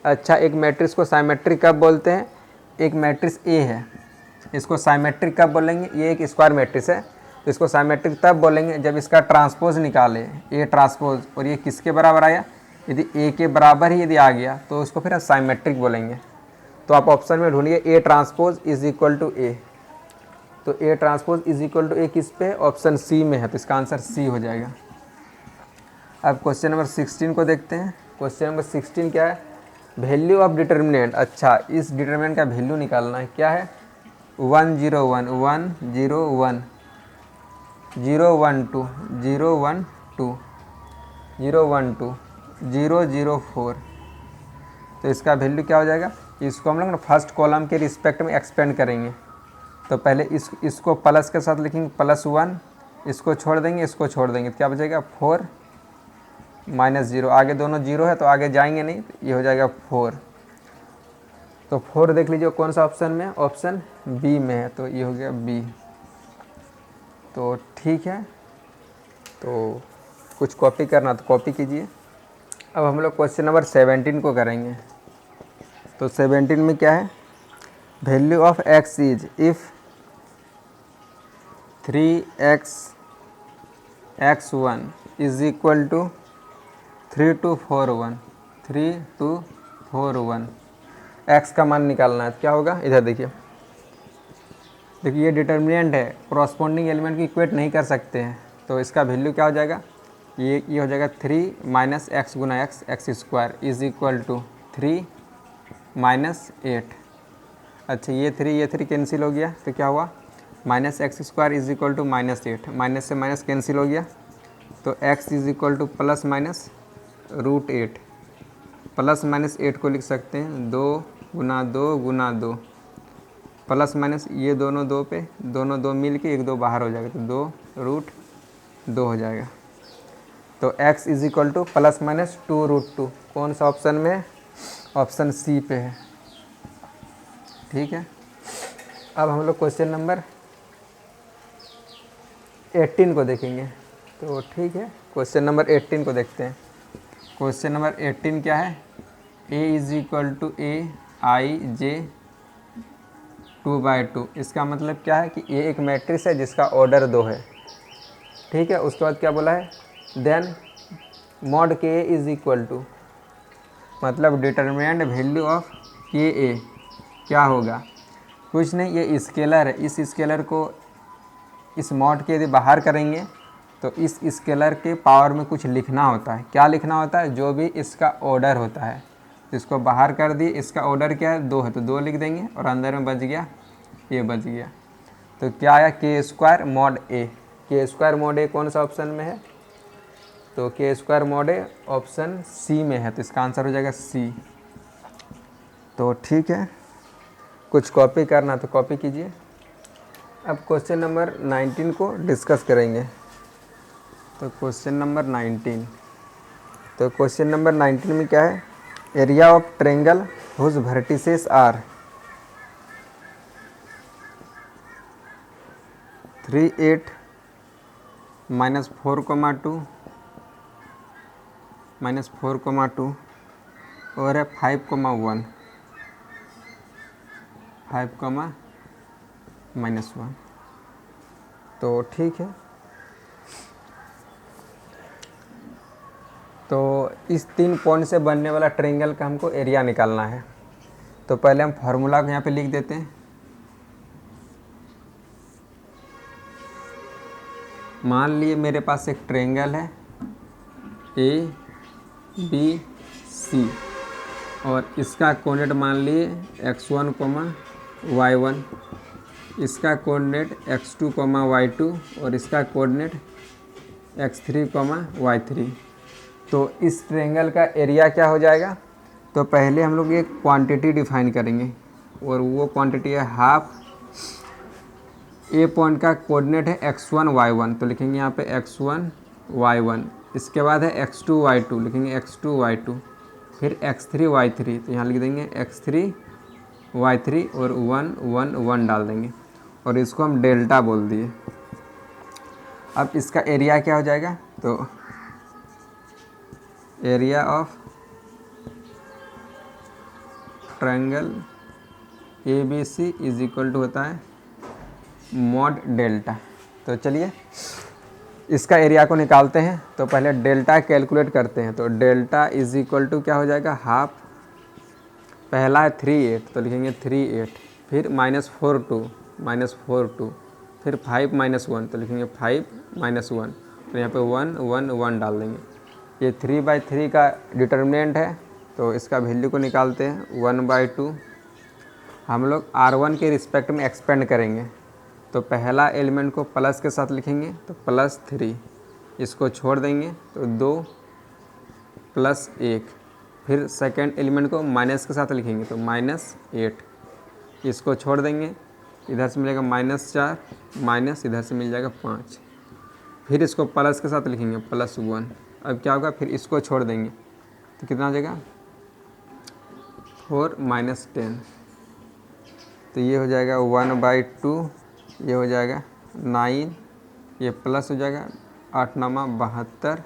अच्छा, एक मैट्रिक्स को साइमेट्रिक कब बोलते हैं? एक मैट्रिक्स ए है, इसको साइमेट्रिक कब बोलेंगे? ये एक स्क्वायर मैट्रिक्स है, तो इसको साइमेट्रिक तब बोलेंगे जब इसका ट्रांसपोज निकाले, ए ट्रांसपोज, और ये किसके बराबर आया? यदि ए के बराबर ही यदि आ गया तो उसको फिर आप साइमेट्रिक बोलेंगे। तो आप ऑप्शन में ढूंढिए A transpose is equal to A. तो A transpose is equal to A किस पे है? ऑप्शन सी में है, तो इसका आंसर सी हो जाएगा। अब क्वेश्चन नंबर 16 को देखते हैं। क्वेश्चन नंबर 16 क्या है? Value of determinant. अच्छा, इस डिटर्मिनेंट का वैल्यू निकालना है। क्या है? 1 0 1 1 0 1 0 1 2 0 1 2 0 1 2 0 0 4। तो इसका वैल्यू क्या हो जाएगा? इसको हम लोग ना फर्स्ट कॉलम के रिस्पेक्ट में एक्सपेंड करेंगे। तो पहले इसको प्लस के साथ लिखेंगे, +1, इसको छोड़ देंगे, इसको छोड़ देंगे, तो क्या बचेगा? 4 -0। आगे दोनों 0 है तो आगे जाएंगे नहीं, तो ये हो जाएगा 4। तो 4 देख लीजिए कौन सा ऑप्शन में है? ऑप्शन बी में है, तो ये हो गया बी। तो ठीक है, तो कुछ कॉपी करना तो कॉपी कीजिए। अब हम लोग क्वेश्चन नंबर 17 को करेंगे। तो 17 में क्या है? Value of x is if 3x x1 is equal to 3 2 4 1 3 2 4 1। x का मान निकालना है, तो क्या होगा? इधर देखिए, ये डिटर्मिनेंट है, कॉरस्पॉन्डिंग एलिमेंट को इक्वेट नहीं कर सकते हैं, तो इसका वैल्यू क्या हो जाएगा? ये हो जाएगा 3 - x गुना x square is equal to 3 - 8। अच्छा, ये 3 कैंसिल हो गया, तो क्या हुआ? -x square is equal to -8, minus से माइनस कैंसिल हो गया, तो x इज इक्वल टू +- √8। +- 8 को लिख सकते हैं 2 गुना 2 गुना 2, +- ये दोनों 2 पे, दोनों 2 मिल के 1 2 बाहर हो जाएगा, तो 2√2 हो जाएगा। तो x इज इक्वल टू +- 2√2 कौन सा ऑप्शन में है? ऑप्शन सी पे है। ठीक है, अब हम लोग क्वेश्चन नंबर 18 को देखेंगे। तो ठीक है, क्वेश्चन नंबर 18 को देखते हैं। क्वेश्चन नंबर 18 क्या है? a is equal to aij 2/2। इसका मतलब क्या है कि ये एक मैट्रिक्स है जिसका ऑर्डर 2 है। ठीक है, उसके बाद क्या बोला है? देन मॉड के इज इक्वल टू, मतलब डिटर्मिनेंट वैल्यू ऑफ के ए क्या होगा? कुछ नहीं, ये स्केलर है, इस स्केलर को इस मॉड के यदि बाहर करेंगे तो इस स्केलर के पावर में कुछ लिखना होता है। क्या लिखना होता है? जो भी इसका ऑर्डर होता है। इसको बाहर कर दिए, इसका ऑर्डर क्या है? 2 है, तो 2 लिख देंगे, और अंदर में बच गया, ये बच गया। तो क्या आया? k² mod a। k² mod a कौन सा ऑप्शन में है? तो k² mod a option C में है, तो इसका आंसर हो जाएगा सी। तो ठीक है, कुछ कॉपी करना तो कॉपी कीजिए। अब क्वेश्चन नंबर 19 को डिस्कस करेंगे। तो क्वेश्चन नंबर 19, तो क्वेश्चन नंबर 19 में क्या है? Area of triangle whose vertices are 3 8 -4,2 -4,2 और है 5,1 5,-1। तो ठीक है, तो इस 3 पॉइंट से बनने वाला ट्रायंगल का हमको एरिया निकालना है। तो पहले हम फार्मूला को यहाँ पे लिख देते हैं। मान लिए मेरे पास एक ट्रायंगल है ABC और इसका कोऑर्डिनेट मान लिए x1, y1, इसका कोऑर्डिनेट x2, y2 और इसका कोऑर्डिनेट x3, y3। तो इस ट्रायंगल का एरिया क्या हो जाएगा? तो पहले हम लोग एक क्वांटिटी डिफाइन करेंगे, और वो क्वांटिटी है हाफ। ए पॉइंट का कोऑर्डिनेट है x1, y1, तो लिखेंगे यहाँ पे x1, y1। इसके बाद है x2, y2, लिखेंगे x2, y2, फिर x3, y3, तो यहाँ लिख देंगे x3, y3 और 1 1 1 डाल देंगे, और इसको हम डेल्टा बोल दिए। अब इसका एरिया क्या हो जाएगा? तो area of triangle ABC is equal to होता है मॉड डेल्टा। तो चलिए इसका एरिया को निकालते हैं। तो पहले डेल्टा कैलकुलेट करते हैं। तो डेल्टा इज इक्वल टू क्या हो जाएगा, हाफ, पहला है 3/8 तो लिखेंगे 3/8, फिर -4/2 फिर 5-1 तो लिखेंगे 5-1, तो यहाँ पे 1 1 1 डाल देंगे। ये 3/3 का डिटर्मिनेंट है तो इसका वैल्यू को निकालते हैं 1/2। हम लोग R1 के रिस्पेक्ट में एक्सपेंड करेंगे। तो पहला एलिमेंट को प्लस के साथ लिखेंगे तो +3, इसको छोड़ देंगे तो 2 + 1, फिर सेकेंड एलिमेंट को माइनस के साथ लिखेंगे तो -8, इसको छोड़ देंगे, इधर से मिलेगा -4 माइनस इधर से मिल जाएगा 5, फिर इसको प्लस के साथ लिखेंगे +1। अब क्या होगा, फिर इसको छोड़ देंगे तो कितना हो जाएगा 4 - 10, तो ये हो जाएगा 1/2, ये हो जाएगा 9, ये प्लस हो जाएगा 8 9 72,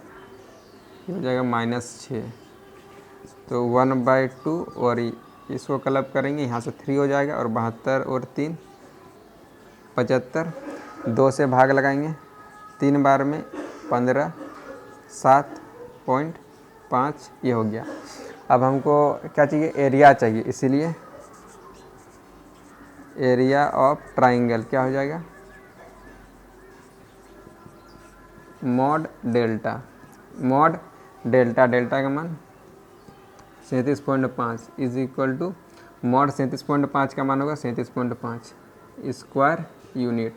ये हो जाएगा -6, तो 1/2 और इसको क्लब करेंगे, यहाँ से 3 हो जाएगा और 72 और 3 75, 2 से भाग लगाएंगे 3 बार में 15 7.5, ये हो गया। अब हमको क्या चाहिए, एरिया चाहिए, इसीलिए एरिया ऑफ ट्राइंगल क्या हो जाएगा, मॉड डेल्टा, डेल्टा का मान 37.5 इज इक्वल टू मॉड 37.5 का मान होगा 37.5 स्क्वायर यूनिट।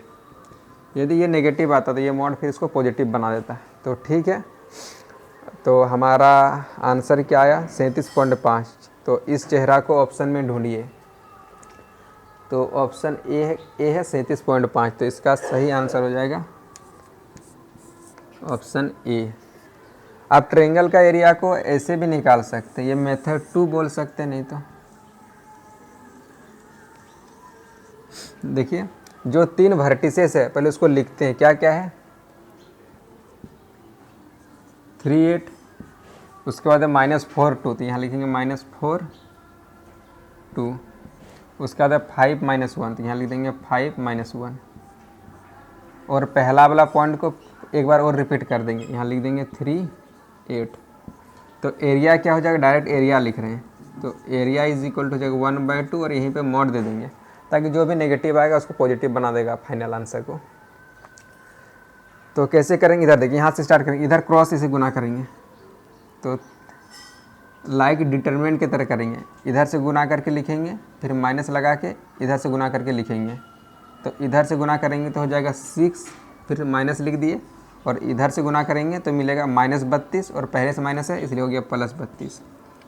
यदि ये नेगेटिव आता तो ये मॉड फिर इसको पॉजिटिव बना देता है। तो ठीक है, तो हमारा आंसर क्या आया 37.5। तो इस चेहरा को ऑप्शन में ढूंढिए। तो ऑप्शन ए है 37.5, तो इसका सही आंसर हो जाएगा ऑप्शन ए। आप ट्रायंगल का एरिया को ऐसे भी निकाल सकते हैं, ये मेथड 2 बोल सकते हैं। नहीं तो देखिए जो 3 वर्टिसेस है पहले उसको लिखते हैं, क्या क्या है 3 8, उसके बाद है -4 2, तो यहाँ लिखेंगे -4 2, उसके बाद है 5 - 1, तो यहाँ लिख देंगे 5 - 1, और पहला वाला पॉइंट को एक बार और रिपीट कर देंगे, यहाँ लिख देंगे 3 8। तो एरिया क्या हो जाएगा, डायरेक्ट एरिया लिख रहे हैं, तो एरिया इज इक्वल टू हो जाएगा 1/2 और यहीं पे मॉड दे देंगे ताकि जो भी नेगेटिव आएगा उसको पॉजिटिव बना देगा फाइनल आंसर को। तो कैसे करेंगे, इधर देखिए, यहाँ से स्टार्ट करेंगे, इधर क्रॉस इसे गुना करेंगे, तो लाइक डिटरमिनेंट की तरह करेंगे, इधर से गुना करके लिखेंगे, फिर माइनस लगा के इधर से गुना करके लिखेंगे। तो इधर से गुना करेंगे तो हो जाएगा 6, फिर माइनस लिख दिए, और इधर से गुना करेंगे तो मिलेगा -32, और पहले से माइनस है इसलिए हो गया +32,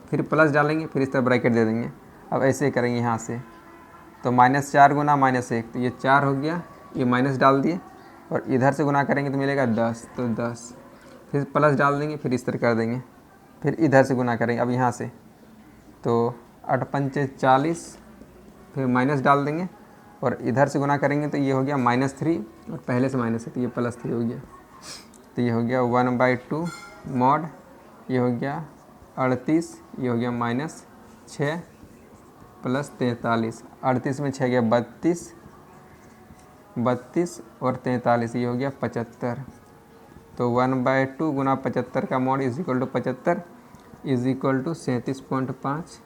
फिर प्लस डालेंगे, फिर इस तरह ब्रैकेट दे देंगे। अब ऐसे ही करेंगे यहाँ से, तो -4 गुना -1, तो ये 4 हो गया, ये माइनस डाल दिए, और इधर से गुना करेंगे तो मिलेगा 10, तो 10, फिर प्लस डाल देंगे, फिर इस तरह कर देंगे, फिर इधर से गुना करेंगे। अब यहाँ से तो 8 पंचे 40, फिर माइनस डाल देंगे, और इधर से गुना करेंगे तो ये हो गया -3, और पहले से माइनस है तो ये +3 हो गया, तो ये हो गया 1/2 मॉड, ये हो गया 38, ये हो गया -6 + 43, 38 में 6 गया 32, 32 और 43, ये हो गया 75। तो 1/2 गुना 75 का mod is equal to 75 is equal to 37.5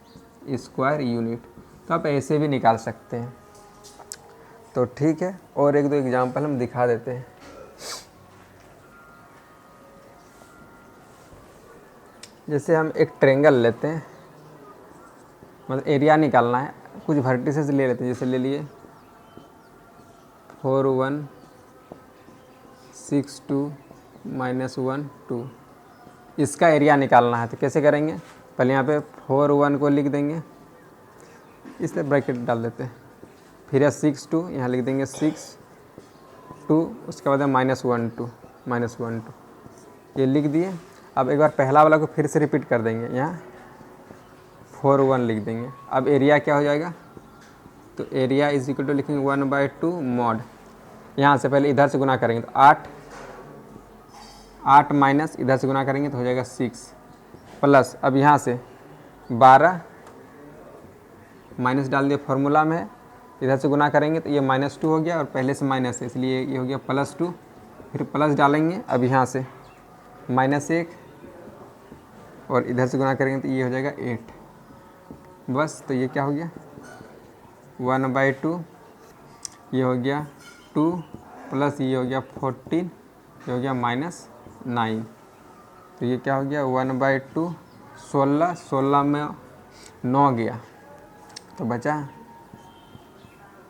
square unit. तो आप ऐसे भी निकाल सकते हैं। तो ठीक है, और एक दो एग्जाम्पल हम दिखा देते हैं। जैसे हम एक ट्रायंगल लेते हैं, मतलब एरिया निकालना है, कुछ वर्टिसेस ले लेते हैं, जैसे ले लिए 4 1 6 2 -1 2, इसका एरिया निकालना है। तो कैसे करेंगे, पहले यहाँ पे 4 1 को लिख देंगे, इस तरह ब्रैकेट डाल देते हैं, फिर है 6 2, यहाँ लिख देंगे 6 2, उसके बाद है -1 2, ये लिख दिए। अब एक बार पहला वाला को फिर से रिपीट कर देंगे, यहाँ 4 1 लिख देंगे। अब एरिया क्या हो जाएगा, तो एरिया इज इक्वल टू लिखेंगे 1/2 मॉड, यहाँ से पहले इधर से गुना करेंगे तो 8 8 माइनस इधर से गुना करेंगे तो हो जाएगा 6 प्लस, अब यहाँ से 12 माइनस डाल दिया फॉर्मूला में, इधर से गुना करेंगे तो ये -2 हो गया और पहले से माइनस है इसलिए ये हो गया +2, फिर प्लस डालेंगे, अब यहाँ से -1 और इधर से गुना करेंगे तो ये हो जाएगा 8, बस। तो ये क्या हो गया 1/2, ये हो गया 2 प्लस ये हो गया 14, ये हो गया -9, तो ये क्या हो गया 1/2, 16 में 9 गया तो बचा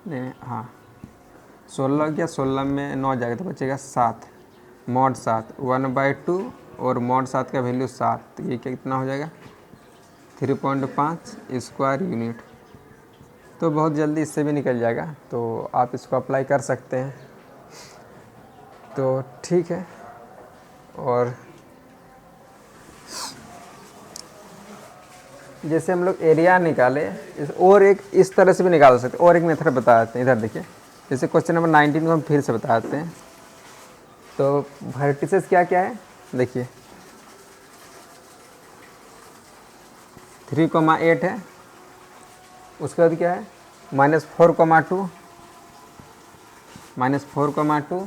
नहीं, हाँ 16 गया, 16 में 9 जाएगा तो बचेगा 7, mod 7, 1/2 और mod 7 का वैल्यू 7, तो ये कितना हो जाएगा 3.5 स्क्वायर यूनिट। तो बहुत जल्दी इससे भी निकल जाएगा, तो आप इसको अप्लाई कर सकते हैं। तो ठीक है, और जैसे हम लोग एरिया निकाले और एक इस तरह से भी निकाल सकते हैं, और एक मेथड बता देते हैं। इधर देखिए, जैसे क्वेश्चन नंबर 19 को हम फिर से बता देते हैं। तो वर्टिसेस क्या क्या है देखिए, 3,8 है, उसके बाद क्या है -4,2, -4,2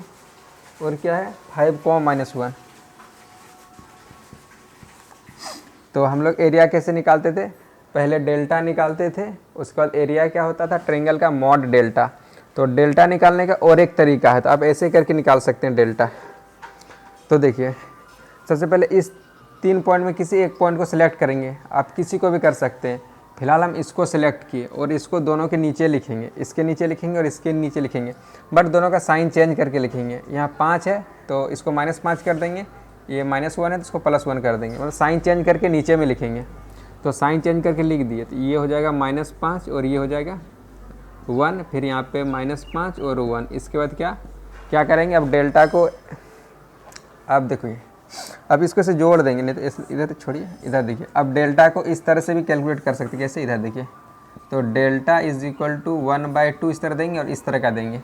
और क्या है 5,-1। तो हम लोग एरिया कैसे निकालते थे, पहले डेल्टा निकालते थे, उसके बाद एरिया क्या होता था ट्रायंगल का मॉड डेल्टा। तो डेल्टा निकालने का और एक तरीका है, तो आप ऐसे करके निकाल सकते हैं डेल्टा। तो देखिए, सबसे पहले इस 3 पॉइंट में किसी एक पॉइंट को सिलेक्ट करेंगे, आप किसी को भी कर सकते हैं। फिलहाल हम इसको सिलेक्ट किए और इसको दोनों के नीचे लिखेंगे, इसके नीचे लिखेंगे और इसके नीचे लिखेंगे, बट दोनों का साइन चेंज करके लिखेंगे। यहाँ 5 है तो इसको -5 कर देंगे, ये -1 है तो इसको +1 कर देंगे, मतलब साइन चेंज करके नीचे में लिखेंगे। तो साइन चेंज करके लिख दिए, तो ये हो जाएगा -5 और ये हो जाएगा 1, फिर यहाँ पे -5 और 1। इसके बाद क्या करेंगे, अब डेल्टा को, अब देखिए, अब इसको से जोड़ देंगे, नहीं तो इधर तो छोड़िए, इधर देखिए। अब डेल्टा को इस तरह से भी कैलकुलेट कर सकते हैं, कैसे, इधर देखिए। तो डेल्टा = 1/2 इस तरह देंगे और इस तरह का देंगे,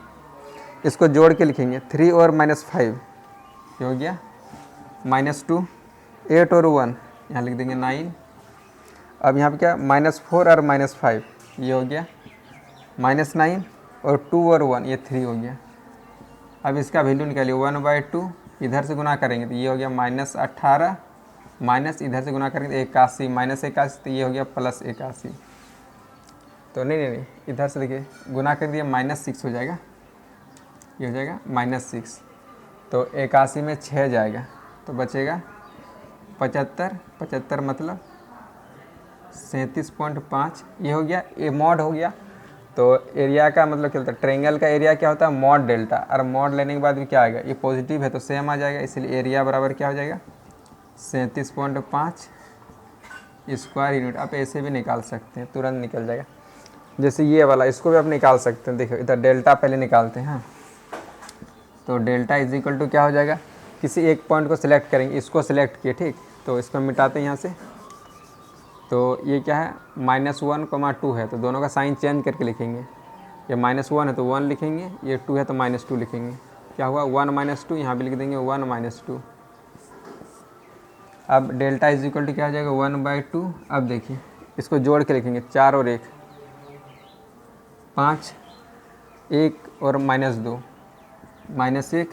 इसको जोड़ के लिखेंगे। 3 और -5 ये हो गया -2, 8 और 1 यहाँ लिख देंगे 9। अब यहाँ पे क्या -4 और -5 ये हो गया -9 और 2 और 1 ये 3 हो गया। अब इसका वैल्यू निकालिए, 1/2 इधर से गुना करेंगे तो ये हो गया -18, माइनस इधर से गुना करेंगे तो 81, -81 तो ये हो गया +81। तो नहीं, इधर से देखिए गुना कर दिया -6 हो जाएगा, ये हो जाएगा -6। तो 81 में 6 जाएगा तो बचेगा 75, 75 मतलब 37.5, ये हो गया, ये मॉड हो गया। तो एरिया का मतलब क्या होता है, ट्रायंगल का एरिया क्या होता है मॉड डेल्टा, और मॉड लेने के बाद भी क्या आएगा, ये पॉजिटिव है तो सेम आ जाएगा, इसलिए एरिया बराबर क्या हो जाएगा 37.5 स्क्वायर यूनिट। आप ऐसे भी निकाल सकते हैं, तुरंत निकल जाएगा। जैसे ये वाला, इसको भी आप निकाल सकते हैं। देखो इधर डेल्टा पहले निकालते हैं। हाँ, तो डेल्टा = क्या हो जाएगा, किसी एक पॉइंट को सिलेक्ट करेंगे, इसको सिलेक्ट किए, ठीक, तो इसको मिटाते हैं यहाँ से। तो ये क्या है -1,2 है तो दोनों का साइन चेंज करके लिखेंगे। ये -1 है तो 1 लिखेंगे, ये 2 है तो -2 लिखेंगे। क्या हुआ 1 - 2, यहाँ पे लिख देंगे 1 - 2। अब डेल्टा = क्या हो जाएगा 1/2। अब देखिए इसको जोड़ के लिखेंगे, 4 और 1 5, 1 और -2 -1,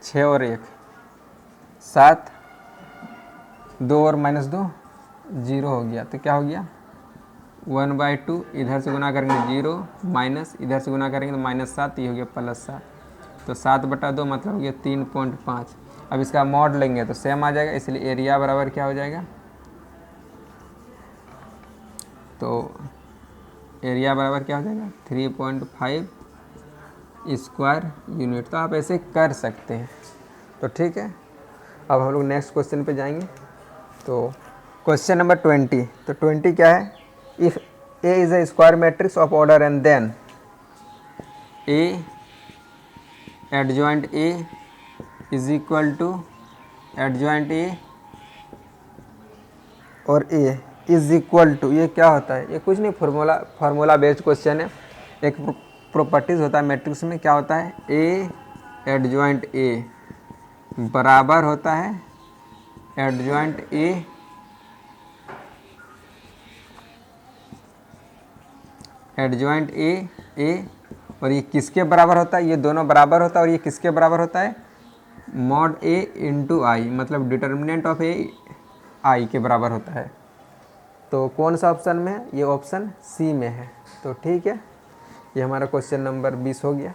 6 और 1 7, 2 और -2 0 हो गया। तो क्या हो गया 1/2, इधर से गुना करेंगे 0, माइनस इधर से गुना करेंगे तो -7, ये हो गया +7। तो 7/2 मतलब हो गया 3.5। अब इसका मॉड लेंगे तो सेम आ जाएगा, इसलिए एरिया बराबर क्या हो जाएगा, तो एरिया बराबर क्या हो जाएगा 3.5 स्क्वायर यूनिट। तो आप ऐसे कर सकते हैं। तो ठीक है, अब हम लोग नेक्स्ट क्वेश्चन पे जाएंगे। तो क्वेश्चन नंबर 20। तो 20 क्या है, if A is a square matrix of order and then A adjoint A = adjoint A और A = ये क्या होता है, ये कुछ नहीं, फार्मूला बेस्ड क्वेश्चन है। एक प्रॉपर्टीज़ होता है मैट्रिक्स में, क्या होता है A एडजॉइंट A बराबर होता है एडजॉइंट ए और ये किसके बराबर होता है, ये दोनों बराबर होता है और ये किसके बराबर होता है, मॉड ए इंटू आई, मतलब डिटर्मिनेंट ऑफ ए आई के बराबर होता है। तो कौन सा ऑप्शन में है, ये ऑप्शन सी में है। तो ठीक है, ये हमारा क्वेश्चन नंबर 20 हो गया।